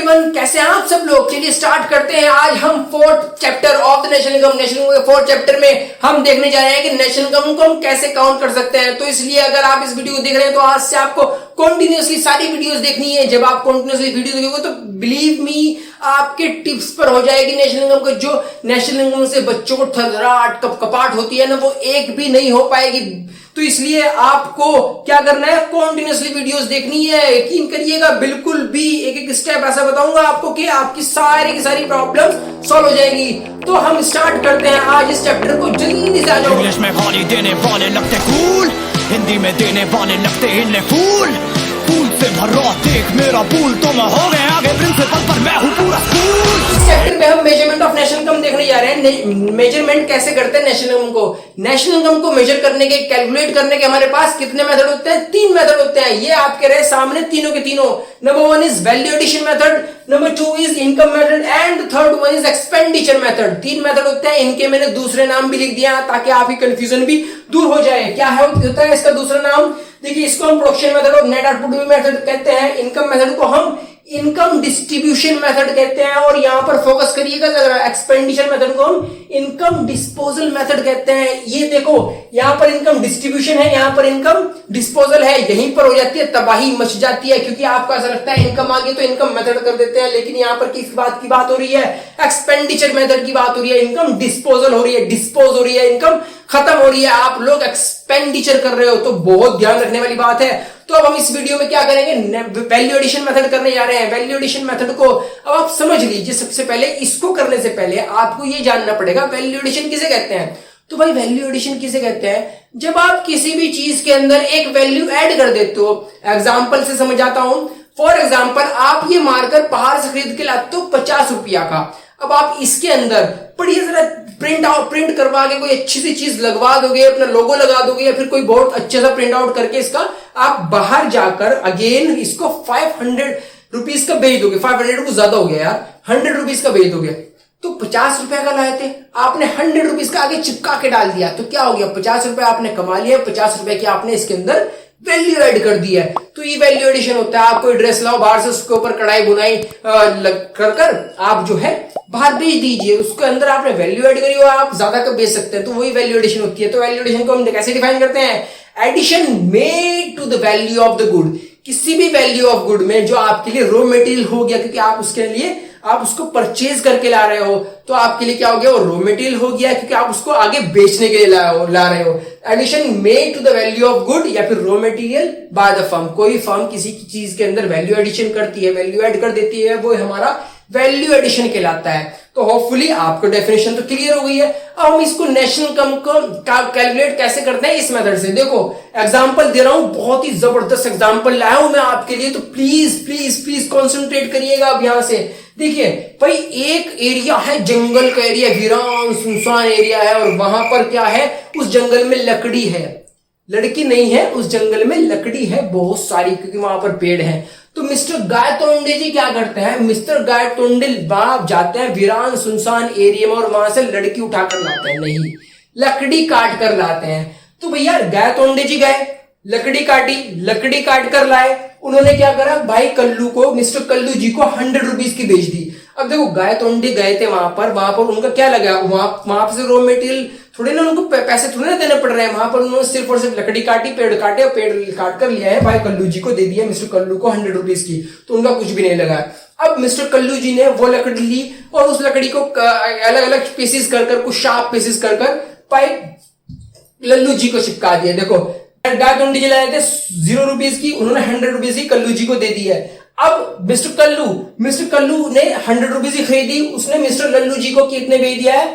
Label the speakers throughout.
Speaker 1: Everyone, कैसे हैं आप सब लोग। चलिए स्टार्ट करते हैं। आज हम fourth chapter of the national income के फोर्थ चैप्टर में हम देखने जा रहे हैं कि नेशनल इनकम को हम कैसे काउंट कर सकते हैं। तो इसलिए अगर आप इस वीडियो को देख रहे हैं तो आज से आपको कंटिन्यूअसली सारी वीडियोस देखनी है। जब आप कंटिन्यूअसली वीडियो देखोगे तो बिलीव मी आपके टिप्स पर हो जाएगी नेशनल इनकम को। जो नेशनल इनकम से बच्चों को थर्राट कपाट होती है ना, वो एक भी नहीं हो पाएगी। तो इसलिए आपको क्या करना है, कॉन्टिन्यूसली वीडियोस देखनी है। यकीन करिएगा, बिल्कुल भी एक एक स्टेप ऐसा बताऊंगा आपको कि आपकी सारी की सारी प्रॉब्लम सॉल्व हो जाएगी। तो हम स्टार्ट करते हैं आज इस चैप्टर को। जल्दी से आ जाओ।
Speaker 2: इंग्लिश में गाली देने वाले लगते कूल, हिंदी में देने वाले लगते हिन्ने फूल। फूल से भरा देख मेरा पूल, तो मैं हो गए आगे प्रिंसिपल पर मैं हूँ पूरा स्कूल।
Speaker 1: इस चैप्टर में हम मेजरमेंट ऑफ नेशनल इनकम देखने जा रहे हैं। मेजरमेंट कैसे करते हैं नेशनल इनकम को। नेशनल इनकम को मेजर करने के, कैलकुलेट करने के हमारे पास कितने मेथड होते हैं? 3 मेथड होते हैं। ये आपके रहे सामने तीनों के तीनों। Number 1 is value addition method, number 2 is income method and third one is expenditure method. 3 method होते हैं। इनके मैंने दूसरे नाम भी लिख दिया ताकि आपकी कंफ्यूजन भी दूर हो जाए। क्या है होता है इसका दूसरा नाम? देखिए, इसको हम प्रोडक्शन मेथड और नेट आउटपुट मेथड कहते हैं। इनकम मेथड को हम इनकम डिस्ट्रीब्यूशन मेथड कहते हैं। और यहां पर फोकस करिएगा, एक्सपेंडिचर मेथड को हम इनकम डिस्पोजल मेथड कहते हैं। ये देखो, यहां पर इनकम डिस्ट्रीब्यूशन है, यहां पर इनकम डिस्पोजल है। यहीं पर हो जाती है तबाही, मच जाती है, क्योंकि आपको ऐसा लगता है इनकम आ गई तो इनकम मेथड कर देते हैं। लेकिन यहां पर किस बात की बात हो रही है? एक्सपेंडिचर मेथड की बात हो रही है। इनकम डिस्पोजल हो रही है, डिस्पोज हो रही है, इनकम खत्म हो रही है। आप लोग एक्सपेंडिचर कर रहे हो, तो बहुत ध्यान रखने वाली बात है। तो अब हम इस वीडियो में क्या करेंगे, वैल्यू एडिशन मेथड करने जा रहे हैं। वैल्यू एडिशन मेथड को अब आप समझ लीजिए। सबसे पहले इसको करने से पहले आपको ये जानना पड़ेगा वैल्यू एडिशन किसे कहते हैं। तो भाई, वैल्यू एडिशन किसे कहते हैं? जब आप किसी भी चीज के अंदर एक वैल्यू ऐड कर देते हो। एग्जाम्पल से समझाता हूं। फॉर एग्जाम्पल, आप ये मार्कर बाहर से खरीद के लाते हो 50 रुपया का। अब आप इसके अंदर बढ़िया जरा प्रिंट करवा के कोई अच्छी सी चीज लगवा दोगे, अपना लोगो लगा दोगे, या फिर कोई बहुत अच्छे सा प्रिंट आउट करके इसका आप बाहर जाकर अगेन इसको 500 रुपीज का बेच दोगे। 500 कुछ ज्यादा हो गया यार, 100 रुपीज का बेच दोगे। तो 50 रुपए का लाए थे, आपने 100 रुपीज का आगे चिपका के डाल दिया, तो क्या हो गया? 50 रुपए आपने कमा लिया। 50 रुपए की आपने इसके अंदर वैल्यू ऐड कर दी है। तो ये वैल्यू एडिशन होता है। आप कोई ड्रेस लाओ बाहर से, उसके ऊपर कढ़ाई बुनाई कर आप जो है बाहर बेच दीजिए। उसके अंदर आपने वैल्यू ऐड करी हो, आप ज्यादा का बेच सकते हैं, तो वही वैल्यू एडिशन होती है। तो वैल्यू एडिशन को हम कैसे डिफाइन करते हैं? Addition made to the value of the good. किसी भी वैल्यू ऑफ गुड में जो आपके लिए रॉ मटेरियल हो गया, क्योंकि आप उसके लिए आप उसको परचेज करके ला रहे हो, तो आपके लिए क्या हो गया? वो रॉ मटेरियल हो गया, क्योंकि आप उसको आगे बेचने के लिए ला रहे हो। Addition made to the value of good या फिर raw material by the firm. कोई फर्म किसी की चीज के अंदर वैल्यू एडिशन करती है, वैल्यू ऐड कर देती है, वो हमारा वैल्यू एडिशन कहलाता है। तो होपफुली आपको डेफिनेशन तो क्लियर हो गई है। अब हम इसको नेशनल इनकम को कैलकुलेट कैसे करते हैं इस मेथड से। देखो, एग्जांपल दे रहा हूं, बहुत ही जबरदस्त एग्जांपल लाया हूं मैं आपके लिए। तो प्लीज प्लीज प्लीज कंसंट्रेट करिएगा। अब यहां से देखिए भाई, एक एरिया है, जंगल का एरिया, वीरान सुनसान एरिया है, और वहां पर क्या है? उस जंगल में लकड़ी है, लड़की नहीं है, उस जंगल में लकड़ी है बहुत सारी, क्योंकि वहां पर पेड़ है। तो मिस्टर गायतोंडे जी क्या करते हैं? मिस्टर गायतोंडे वहां जाते हैं वीरान सुनसान एरिया में, और वहां से लड़की उठाकर लाते हैं, नहीं, लकड़ी काट कर लाते हैं। तो भैया गायतोंडे जी गए, लकड़ी काटी, लकड़ी काट कर लाए। उन्होंने क्या करा? भाई कल्लू को, मिस्टर कल्लू जी को 100 रुपीज की बेच दी। अब देखो, गायतोंडे गए थे वहां पर उनका क्या लगा? वहां से रॉ मटेरियल थोड़े ना, उनको पैसे थोड़े ना देने पड़ रहे हैं। वहां पर उन्होंने सिर्फ और सिर्फ लकड़ी काटी, पेड़ काटे, और पेड़ काट कर लिया है, भाई कल्लू जी को दे दिया, मिस्टर कल्लू को 100 रुपीज की। तो उनका कुछ भी नहीं लगा। अब मिस्टर कल्लू जी ने वो लकड़ी ली और उस लकड़ी को अलग अलग पीसेस कर कुछ शार्प पीसेस कर भाई लल्लू जी को चिपका दिया। देखो, गायतोंडे जी लाए थे 0 रुपीज की, उन्होंने 100 रुपीज की कल्लू जी को दे दी है। अब मिस्टर कल्लू ने 100 रुपीज की खरीदी, उसने मिस्टर लल्लू जी को कितने बेच दिया है?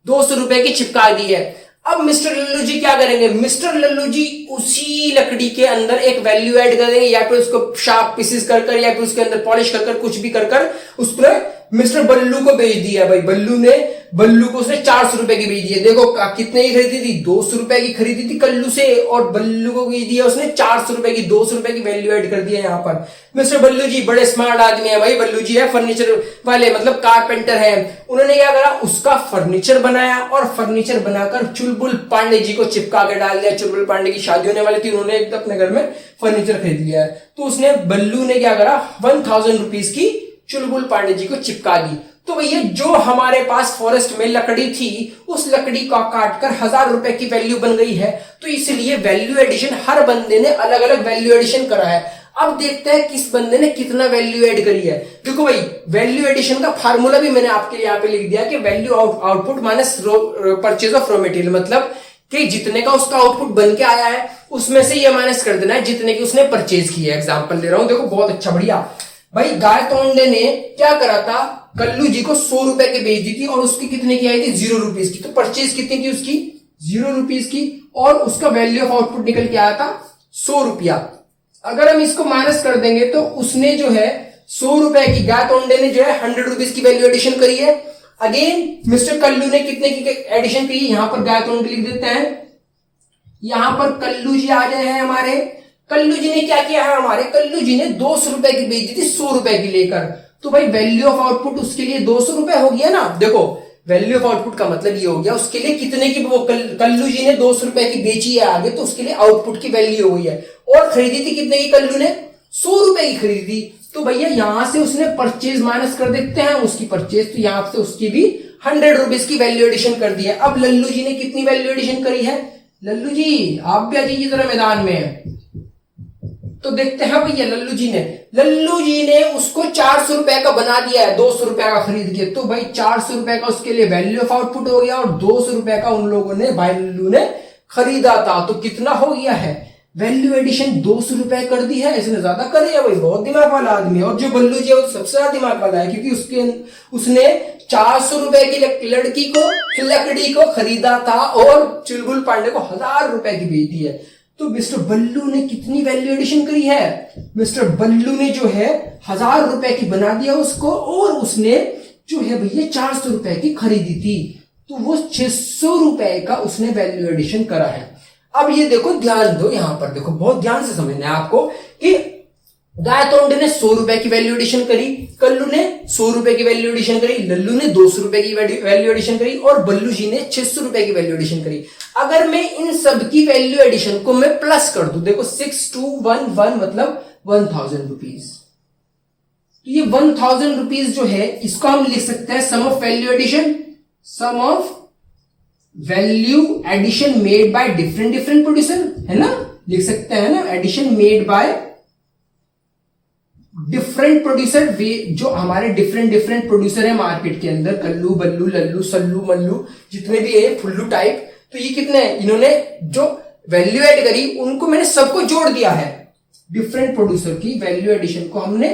Speaker 1: 200 रुपए की चिपका दी है। अब मिस्टर लल्लू जी क्या करेंगे? मिस्टर लल्लू जी उसी लकड़ी के अंदर एक वैल्यू ऐड कर देंगे, या फिर उसको शार्प पीसेस कर या फिर उसके अंदर पॉलिश कर कुछ भी कर उसको मिस्टर बल्लू को बेच दिया। भाई बल्लू को उसने 400 रुपए की बेच दिया। देखो कितने की खरीदी थी? 200 रुपए की खरीदी थी कल्लू से, और बल्लू को बेच दिया उसने 400 रुपए की। 200 रुपए की वैल्यू ऐड कर दिया यहाँ पर। मिस्टर बल्लू जी बड़े स्मार्ट आदमी है भाई। बल्लू जी है फर्नीचर वाले, मतलब कारपेंटर है। उन्होंने क्या करा? उसका फर्नीचर बनाया, और फर्नीचर बनाकर चुलबुल पांडे जी को चिपका के डाल दिया। चुलबुल पांडे की शादी होने वाली थी, उन्होंने अपने घर में फर्नीचर खरीद लिया है। तो उसने, बल्लू ने क्या करा? 1000 रुपीज की चुलबुल पांडे जी को चिपका दी। तो भैया जो हमारे पास फॉरेस्ट में लकड़ी थी उस लकड़ी का काटकर 1000 रुपए की वैल्यू बन गई है। तो इसलिए वैल्यू एडिशन हर बंदे ने अलग अलग वैल्यू एडिशन करा है। अब देखते हैं किस बंदे ने कितना वैल्यू एड करी है। देखो भाई वैल्यू एडिशन का फार्मूला भी मैंने आपके लिए यहाँ पे लिख दिया कि value output minus purchase of raw material, मतलब कि जितने का उसका आउटपुट बन के आया है उसमें से ये माइनस कर देना है जितने की उसने परचेज की है। एग्जांपल दे रहा हूं, देखो बहुत अच्छा बढ़िया भाई। गायतोंडे ने क्या करा था, कल्लू जी को 100 रुपए की बेच दी थी और उसकी कितने की आई थी 0 रुपीज की। तो परचेज कितनी थी उसकी 0 रुपीज की और उसका वैल्यू ऑफ आउटपुट निकल के आया था 100 रुपया। अगर हम इसको माइनस कर देंगे तो उसने जो है 100 रुपए की, गायतोंडे ने जो है 100 रुपीज की वैल्यू एडिशन करी है। अगेन मिस्टर कल्लू ने कितने की एडिशन करी, यहां पर गायतोंडे लिख देते हैं, यहां पर कल्लू जी आ गए हैं हमारे। कल्लू जी ने क्या किया है, हमारे कल्लू जी ने 200 रुपए की बेच दी थी 100 रुपए की लेकर। तो भाई वैल्यू ऑफ आउटपुट उसके लिए 200 रुपए हो गया ना। देखो वैल्यू ऑफ आउटपुट का मतलब ये हो गया उसके लिए कितने की, वो कल्लू जी ने 200 रुपए की बेची है आगे, तो उसके लिए आउटपुट की वैल्यू हो गई है। और खरीदी थी कितने की, कल्लू ने 100 रुपए की खरीदी थी। तो भैया यहां से उसने परचेज माइनस कर देते हैं उसकी परचेज, तो यहां से उसकी भी 100 रुपीज की वैल्यू एडिशन कर दी है। अब लल्लू जी ने कितनी वैल्यू एडिशन करी है, लल्लू जी आप भी आ जाइए जरा मैदान में। तो देखते हैं भैया लल्लू जी ने उसको 400 रुपए का बना दिया है 200 रुपए का खरीद के। तो भाई 400 रुपए का उसके लिए वैल्यू ऑफ आउटपुट हो गया और 200 रुपए का उन लोगों ने, भाई लल्लू ने खरीदा था। तो कितना हो गया है, वैल्यू एडिशन 200 रुपए कर दी है। इसने ज्यादा करे है भाई, बहुत दिमाग वाला आदमी है। और जो बल्लू जी है वो सबसे ज्यादा दिमाग वाला है क्योंकि उसने 400 रुपए की लड़की को, लकड़ी को खरीदा था और चुलबुल पांडे को 1000 रुपए की बेच दी है। तो मिस्टर बल्लू ने कितनी वैल्यू एडिशन करी है, मिस्टर बल्लू ने जो है 1000 रुपए की बना दिया उसको और उसने जो है भैया 400 रुपए की खरीदी थी। तो वो 600 रुपए का उसने वैल्यू एडिशन करा है। अब ये देखो ध्यान दो, यहां पर देखो बहुत ध्यान से समझना है आपको कि गायतोंडे ने 100 रुपए की वैल्यू एडिशन करी, कल्लू ने 100 रुपए की वैल्यू एडिशन करी, लल्लू ने 200 रुपए की वैल्यू एडिशन करी और बल्लू जी ने 600 रुपए की वैल्यू एडिशन करी। अगर मैं इन सब की वैल्यू एडिशन को मैं प्लस कर दूं, देखो 6211 मतलब 1000 रुपीज। तो ये 1000 रुपीज जो है इसको हम लिख सकते हैं sum of value addition, sum of value addition made by different producer, है ना, लिख सकते हैं ना, addition made by different producer. जो हमारे डिफरेंट प्रोड्यूसर है मार्केट के अंदर, कल्लू बल्लू लल्लू सल्लू मल्लू जितने भी है, फुल्लू टाइप, तो ये कितने हैं, इन्होंने जो वैल्यू एड करी उनको मैंने सबको जोड़ दिया है। डिफरेंट प्रोड्यूसर की वैल्यू एडिशन को हमने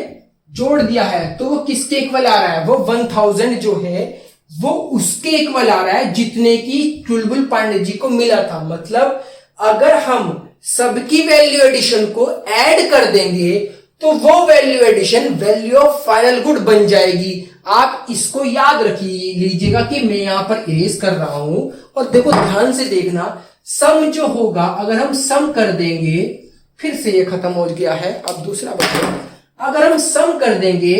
Speaker 1: जोड़ दिया है। तो वो किसके इक्वल आ रहा है, वो 1000 जो है वो उसके इक्वल आ रहा है जितने की चुलबुल पांडे जी को मिला था। मतलब अगर हम सबकी वैल्यू एडिशन को ऐड कर देंगे तो वो value addition value of final good बन जाएगी। आप इसको याद रखिए लीजिएगा कि मैं यहां पर इरेज कर रहा हूं और देखो ध्यान से देखना, सम जो होगा अगर हम सम कर देंगे, फिर से ये खत्म हो गया है, अब दूसरा बताओ, अगर हम सम कर देंगे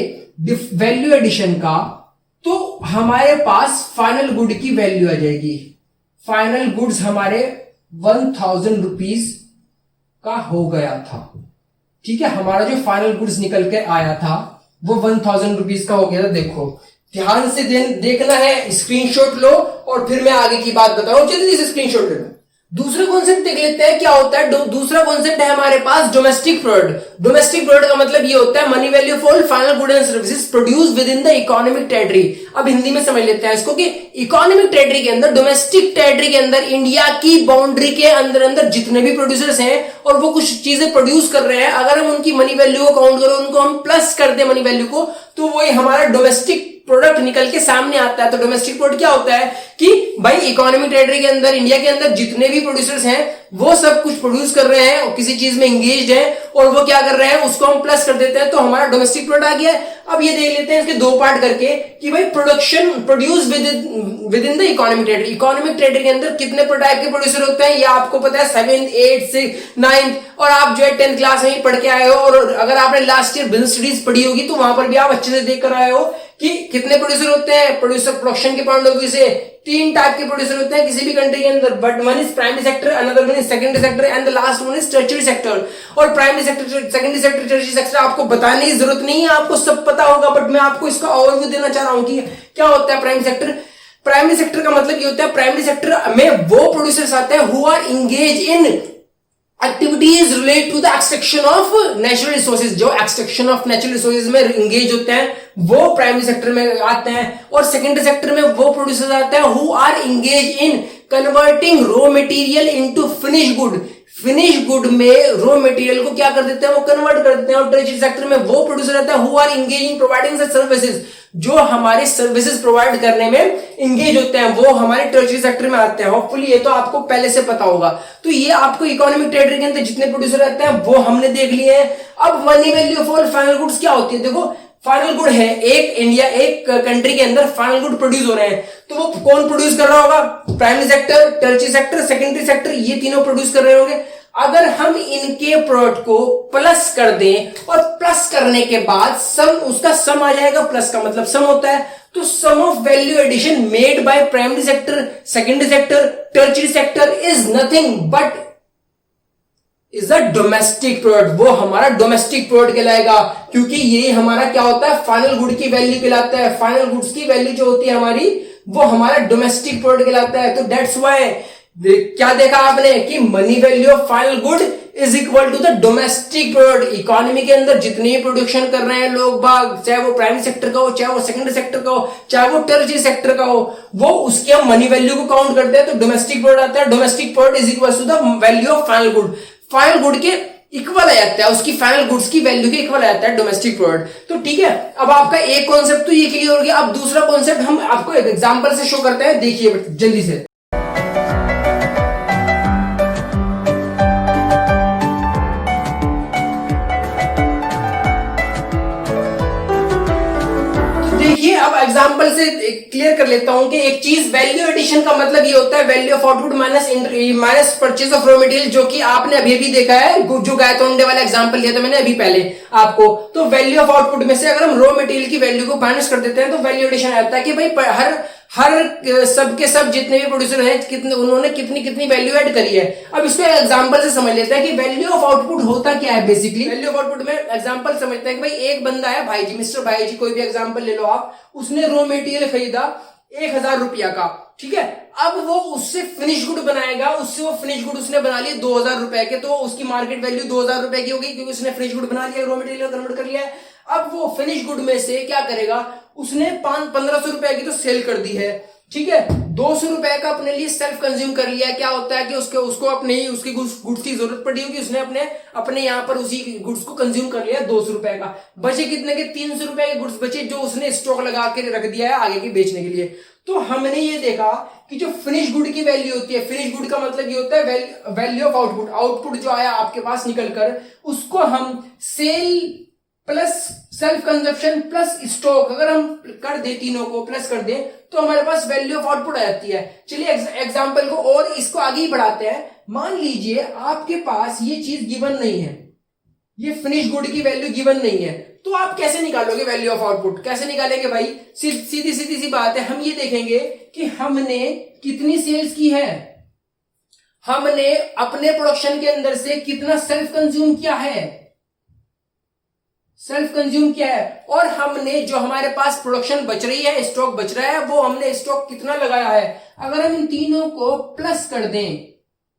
Speaker 1: वैल्यू एडिशन का तो हमारे पास फाइनल गुड की वैल्यू आ जाएगी। फाइनल गुड्स हमारे 1000 रुपीज का हो गया था, ठीक है, हमारा जो फाइनल गुड्स निकल के आया था वो 1000 रुपीज का हो गया था। देखो ध्यान से देखना है, स्क्रीनशॉट लो और फिर मैं आगे की बात बताऊं, जल्दी से स्क्रीनशॉट ले लो। दूसरा कॉन्सेप्ट देख लेते हैं क्या होता है। दूसरा कॉन्सेप्ट है हमारे पास डोमेस्टिक प्रोडक्ट। डोमेस्टिक प्रोडक्ट का मतलब ये होता है money value for all final good and services produce with in the economic territory. अब हिंदी में समझ लेते हैं इसको कि इकोनॉमिक टेरिटरी के अंदर, डोमेस्टिक टेरिटरी के अंदर, इंडिया की बाउंड्री के अंदर जितने भी प्रोड्यूसर्स हैं और वो कुछ चीजें प्रोड्यूस कर रहे हैं, अगर हम उनकी मनी वैल्यू को काउंट करो, उनको हम प्लस कर दे मनी वैल्यू को, तो वही हमारा डोमेस्टिक प्रोडक्ट निकल के सामने आता है। तो डोमेस्टिक प्रोडक्ट क्या होता है कि भाई इकोनॉमिक टेरिटरी के अंदर, इंडिया के अंदर जितने भी प्रोड्यूसर्स हैं वो सब कुछ प्रोड्यूस कर रहे हैं और किसी चीज में एंगेज्ड है और वो क्या कर रहे हैं उसको हम प्लस कर देते हैं, तो हमारा डोमेस्टिक प्रोडक्ट आ गया है। अब ये देख लेते हैं इसके दो पार्ट करके कि भाई production produce with in the economic territory. Economic territory के अंदर कितने टाइप के प्रोड्यूसर होते हैं ये आपको पता है, 7th 8th 6th 9th, और आप जो है 10th क्लास में ही पढ़ के आए हो, और अगर आपने लास्ट ईयर बिजनेस स्टडीज पढ़ी होगी तो वहां पर भी आप अच्छे से देख कर आए हो कि कितने प्रोड्यूसर होते हैं प्रोड्यूसर प्रोडक्शन के पॉइंट ऑफ व्यू से, 3 टाइप के प्रोड्यूसर होते हैं किसी भी कंट्री के अंदर, but one is primary sector, another one is secondary sector and the last one is tertiary sector. और primary sector, secondary sector, tertiary sector आपको बताने की जरूरत नहीं है, आपको सब पता होगा, बट मैं आपको इसका ओवरव्यू देना चाह रहा हूं कि क्या होता है प्राइमरी सेक्टर। प्राइमरी सेक्टर का मतलब ये होता है, प्राइमरी सेक्टर में वो प्रोड्यूसर्स आते हैं who are engage in activities relate to the extraction of natural resources, जो एक्सट्रैक्शन ऑफ नेचुरल रिसोर्सेज में इंगेज होते हैं वो प्राइमरी सेक्टर में आते हैं। और सेकेंडरी सेक्टर में वो प्रोड्यूसर्स आते हैं who are engage in converting raw material into finish good, finish good में रॉ मटेरियल को क्या कर देते हैं, वो कन्वर्ट कर देते हैं। और टर्शियरी सेक्टर में वो प्रोड्यूसर रहता है who are engage in providing such services, जो हमारे सर्विसेज प्रोवाइड करने में इंगेज होते हैं, वो हमारे टर्शियरी सेक्टर में आते हैं। होपफुली ये तो आपको पहले से पता होगा। तो ये आपको इकोनॉमिक टेरिटरी के अंदर जितने प्रोड्यूसर रहते हैं वो हमने देख लिए हैं। अब money value of all final goods क्या होती है, देखो फाइनल गुड है, एक कंट्री के अंदर फाइनल गुड प्रोड्यूस हो रहे हैं, तो वो कौन प्रोड्यूस कर रहा होगा, primary sector, tertiary sector, secondary sector, ये तीनों प्रोड्यूस कर रहे होंगे। अगर हम इनके प्रोडक्ट को प्लस कर दें और प्लस करने के बाद सम, उसका सम आ जाएगा, प्लस का मतलब सम होता है, तो sum of value addition made by primary sector, secondary sector, tertiary sector is nothing but is a domestic product, वो हमारा डोमेस्टिक प्रोडक्ट कहलाएगा, क्योंकि ये हमारा क्या होता है, फाइनल गुड की वैल्यू कहलाता है। फाइनल गुड्स की वैल्यू जो होती है हमारी, वो हमारा डोमेस्टिक प्रोडक्ट कहलाता है। तो दैट्स व्हाई क्या देखा आपने कि money value of final good is equal to the domestic product. Economy के अंदर जितनी प्रोडक्शन कर रहे हैं लोग बाग, चाहे वो प्राइमरी सेक्टर का हो, चाहे वो सेकेंडरी सेक्टर का हो, चाहे वो टर्शियरी सेक्टर का हो, वो उसके हम मनी वैल्यू को काउंट करते हैं, तो डोमेस्टिक प्रोडक्ट आता है। Domestic product is equal to the value of final good, final good के इक्वल आ जाता है, उसकी फाइनल गुड्स की वैल्यू के इक्वल आ जाता है डोमेस्टिक प्रोडक्ट। तो ठीक है, अब आपका एक कॉन्सेप्ट तो ये क्लियर हो गया। अब दूसरा कॉन्सेप्ट हम आपको एक एग्जांपल से शो करते हैं, देखिए जल्दी से। देखिए अब एग्जांपल से क्लियर कर लेता हूं कि एक चीज वैल्यू एडिशन का मतलब ये होता है value of output minus purchase of raw material, जो कि आपने अभी भी देखा है, जो गायतोंडे वाला एग्जांपल दिया था मैंने अभी पहले आपको। तो वैल्यू ऑफ आउटपुट में से अगर हम रॉ मटेरियल की वैल्यू को माइनस कर देते हैं तो वैल्यू एडिशन आता है कि भाई हर सब के सब जितने भी प्रोड्यूसर हैं कितने उन्होंने कितनी कितनी वैल्यू ऐड करी है। अब इसको एग्जांपल से समझ लेते हैं कि वैल्यू ऑफ आउटपुट होता क्या है। बेसिकली वैल्यू ऑफ आउटपुट में एग्जांपल समझते हैं कि भाई एक बंदा है भाई जी, मिस्टर भाई जी, कोई भी एग्जांपल ले लो आप, उसने रॉ मटेरियल खरीदा 1000 रुपया का, ठीक है। अब वो उससे फिनिश गुड बनाएगा, उससे वो फिनिश गुड उसने बना लिए 2000 रुपए के, तो उसकी मार्केट वैल्यू 2000 रुपए की होगी क्योंकि उसने फिनिश गुड बना लिया, रॉ मटेरियल कन्वर्ट कर लिया है। अब वो फिनिश गुड में से क्या करेगा, उसने 1500 रुपए की तो सेल कर दी है, ठीक है। 200 रुपए का अपने लिए सेल्फ कंज्यूम कर लिया है। क्या होता है कि उसको अपने ही उसकी गुड्स की जरूरत पड़ी होगी, उसने अपने यहाँ पर उसी गुड्स को कंज्यूम कर लिया 200 रुपए का। बचे कितने के 300 रुपए के गुड्स बचे, जो उसने स्टॉक लगा के रख दिया है आगे के बेचने के लिए। तो हमने ये देखा कि जो फिनिश गुड की वैल्यू होती है, फिनिश गुड का मतलब ये होता है वैल्यू ऑफ आउटपुट, आउटपुट जो आया आपके पास निकलकर, उसको हम sale plus self consumption plus stock अगर हम कर दे, तीनों को प्लस कर दे, तो हमारे पास वैल्यू ऑफ आउटपुट आ जाती है। चलिए एग्जांपल को और इसको आगे ही बढ़ाते हैं। मान लीजिए आपके पास ये चीज गिवन नहीं है, ये फिनिश गुड की वैल्यू गिवन नहीं है, तो आप कैसे निकालोगे वैल्यू ऑफ आउटपुट, कैसे निकालेंगे भाई? सीधी सी बात है, हम ये देखेंगे कि हमने कितनी सेल्स की है, हमने अपने प्रोडक्शन के अंदर से कितना सेल्फ कंज्यूम किया है, सेल्फ कंज्यूम किया है, और हमने जो हमारे पास प्रोडक्शन बच रही है, स्टॉक बच रहा है, वो हमने स्टॉक कितना लगाया है। अगर हम इन तीनों को प्लस कर दें,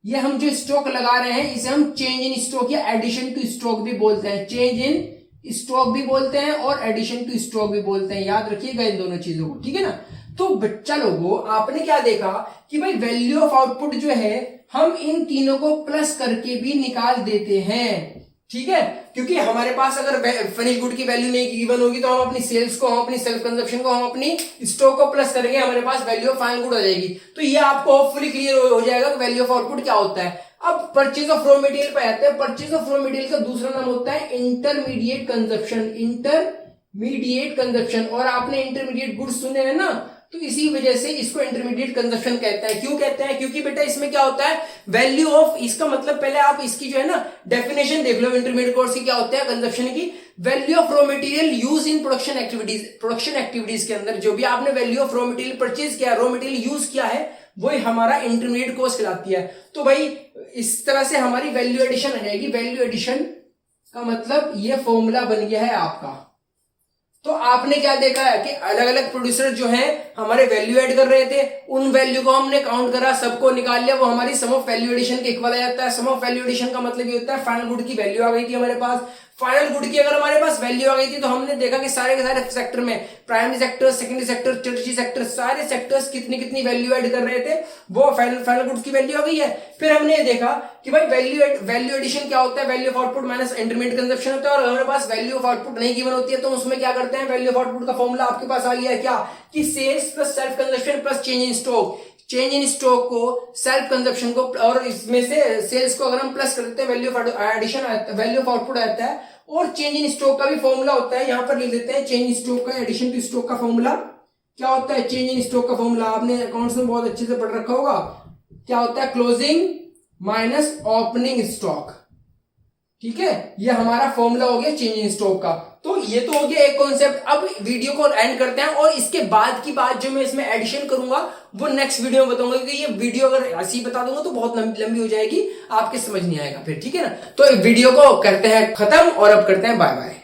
Speaker 1: ये हम जो स्टॉक लगा रहे हैं इसे हम चेंज इन स्टॉक या एडिशन टू स्टॉक भी बोलते हैं, चेंज इन स्टॉक भी बोलते हैं और एडिशन टू स्टॉक भी बोलते हैं, याद रखिएगा इन दोनों चीजों को, ठीक है ना। तो बच्चा लोगों, आपने क्या देखा कि भाई वैल्यू ऑफ आउटपुट जो है हम इन तीनों को प्लस करके भी निकाल देते हैं, ठीक है, क्योंकि हमारे पास अगर फिनिश गुड की वैल्यू नहीं गिवन होगी तो हम अपनी सेल्स को, हम अपनी सेल्फ कंजप्शन को, हम अपनी स्टॉक को प्लस करेंगे, हमारे पास वैल्यू ऑफ फाइनल गुड आ जाएगी। तो ये आपको होपफुली क्लियर हो जाएगा कि वैल्यू ऑफ आउटपुट क्या होता है। अब परचेज ऑफ रॉ मटेरियल पे आते हैं। परचेज ऑफ रॉ मटेरियल का दूसरा नाम होता है इंटरमीडिएट कंजप्शन, इंटरमीडिएट कंजप्शन। और आपने इंटरमीडिएट गुड्स सुने हैं ना, तो इसी वजह से इसको इंटरमीडिएट कंजप्शन कहते हैं। क्यों कहते हैं? क्योंकि बेटा इसमें क्या होता है, वैल्यू ऑफ, इसका मतलब पहले आप इसकी जो है ना डेफिनेशन देख लो इंटरमीडिएट कोर्स की, क्या होता है कंजप्शन की, value of raw material use in production activities. Production activities के अंदर जो भी आपने value of raw material purchase किया, रॉ मटेरियल यूज किया है, वही हमारा इंटरमीडिएट कोर्स कहलाती है। तो भाई इस तरह से हमारी वैल्यू एडिशन आ जाएगी। वैल्यू एडिशन का मतलब ये फॉर्मूला बन गया है आपका। तो आपने क्या देखा है कि अलग अलग प्रोड्यूसर जो हैं हमारे वैल्यू ऐड कर रहे थे, उन वैल्यू को हमने काउंट करा, सबको निकाल लिया, वो हमारी सम ऑफ वैल्यू एडिशन के इक्वल आ जाता है। सम ऑफ वैल्यू एडिशन का मतलब ये होता है फाइनल गुड की वैल्यू आ गई थी हमारे पास। फाइनल गुड की अगर हमारे पास वैल्यू आ गई थी तो हमने देखा कि सारे के सारे सेक्टर में, primary sector, secondary sector, tertiary sector, सारे सेक्टर्स कितनी कितनी वैल्यू ऐड कर रहे थे, वो फाइनल गुड्स की वैल्यू आ गई है। फिर हमने ये देखा कि भाई वैल्यू एडिशन क्या होता है, value of output minus intermediate consumption होता है। और हमारे पास वैल्यू ऑफ आउटपुट नहीं गिवन होती है तो उसमें क्या करते हैं, वैल्यू ऑफ आउटपुट का फॉर्मूला आपके पास आ गया है क्या, कि sales plus self consumption plus change in stock. Change in stock को, सेल्फ कंजप्शन को, और इसमें से सेल्स को अगर हम प्लस कर देते हैं, value of addition, value of output आता है। और चेंज इन स्टॉक का भी फॉर्मूला होता है, यहां पर लिख देते हैं चेंज इन स्टॉक का, एडिशन टू स्टॉक का फॉर्मूला क्या होता है। चेंज इन स्टॉक का फॉर्मूला आपने अकाउंट्स में बहुत अच्छे से पढ़ रखा होगा, क्या होता है, क्लोजिंग माइनस ओपनिंग स्टॉक। ठीक है, ये हमारा फॉर्मूला हो गया चेंज इन स्टॉक का। तो ये तो हो गया एक कॉन्सेप्ट। अब वीडियो को एंड करते हैं और इसके बाद की बात जो मैं इसमें एडिशन करूंगा वो नेक्स्ट वीडियो में बताऊंगा, क्योंकि ये वीडियो अगर ऐसी बता दूंगा तो बहुत लंबी हो जाएगी, आपके समझ नहीं आएगा फिर। ठीक है ना, तो वीडियो को करते हैं खत्म और अब करते हैं बाय बाय।